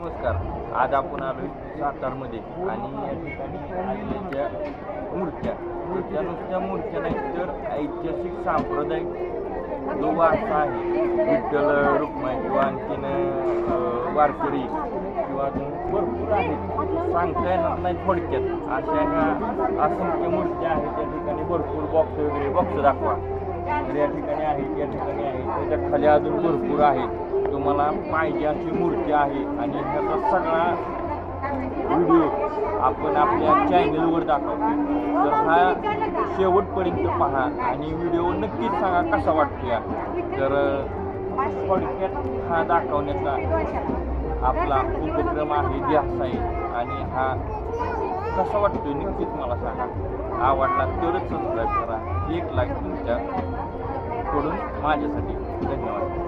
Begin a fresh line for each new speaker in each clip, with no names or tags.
नमस्कार. आज आपण आलोय सातारमध्ये आणि या ठिकाणी आलेल्या मूर्त्या नुसत्या मूर्त्या नाहीत तर ऐतिहासिक सांप्रदायिक जो वारसा आहे विठ्ठल रुक्माई किंवा आणखीन वारकरी किंवा भरपूर आहेत, सांगता येणार नाही थोडक्यात. अशा ह्या असंख्य मूर्त्या आहेत. त्या ठिकाणी भरपूर बॉक्स दाखवा. तर या ठिकाणी आहेत, या ठिकाणी आहेत, त्याच्या खाली अजून भरपूर आहेत. तुम्हाला पाहिजे अशी मूर्ती आहे आणि ह्याचा सगळा व्हिडिओ आपण आपल्या चॅनलवर दाखवतो. तर हा शेवटपर्यंत पहा आणि व्हिडिओ नक्कीच सांगा कसा वाटतो. तर थोडक्यात हा दाखवण्याचा आपला उपक्रम आहे, ध्यास आहे आणि हा कसा वाटतोय नक्कीच मला सांगा. आवडला तरच सबस्क्राईब करा. एक लाईक तुमच्याकडून माझ्यासाठी. धन्यवाद.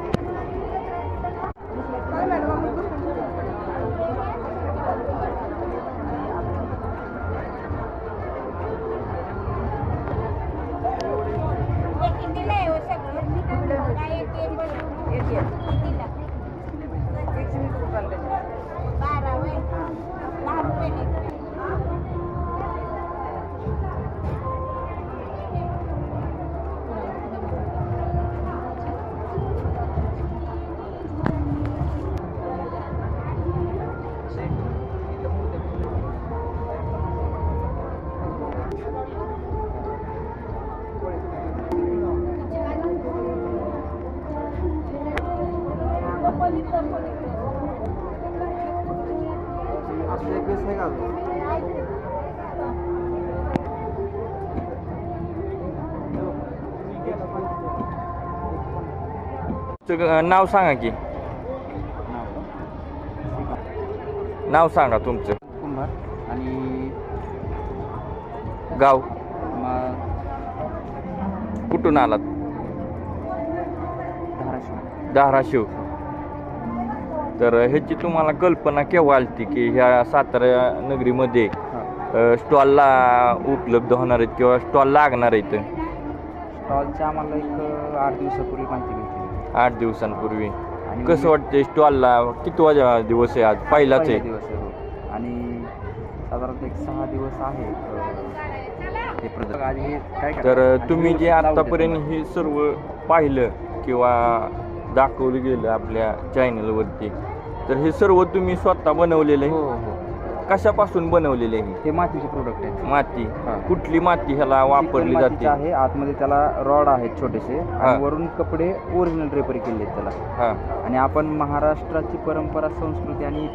नाव सांगा की, नाव सांगा तुमचं.
कुंभार आणि
गाव कुठून आलात? धाराशिव. तर ह्याची तुम्हाला कल्पना केव्हा आली की ह्या सातारा नगरीमध्ये स्टॉलला उपलब्ध होणार आहेत किंवा स्टॉल लागणार आहेत?
स्टॉलची आम्हाला एक 8 दिवसापूर्वी माहिती भेटली.
8 दिवसांपूर्वी. कसं वाटतं स्टॉलला? किती वाजा दिवस आहे आज? पहिलाच आहे.
दिवस आहे हो. आणि साधारणतः एक 6 दिवस आहे ते प्रदर्शन.
तर तुम्ही जे आतापर्यंत हे सर्व पाहिलं किंवा दाखवलं गेलं आपल्या चॅनलवरती, तर हे सर्व तुम्ही स्वतः बनवलेलं आहे?
हो हो.
कशापासून बनवलेले आहे?
हे मातीचे प्रोडक्ट आहेत.
माती? कुठली माती ह्याला वापरली जाते?
आहे आतमध्ये त्याला रॉड आहेत छोटेसे आणि वरून कपडे ओरिजिनल ड्रेपरी केले आहेत त्याला. आणि आपण महाराष्ट्राची परंपरा, संस्कृती आणि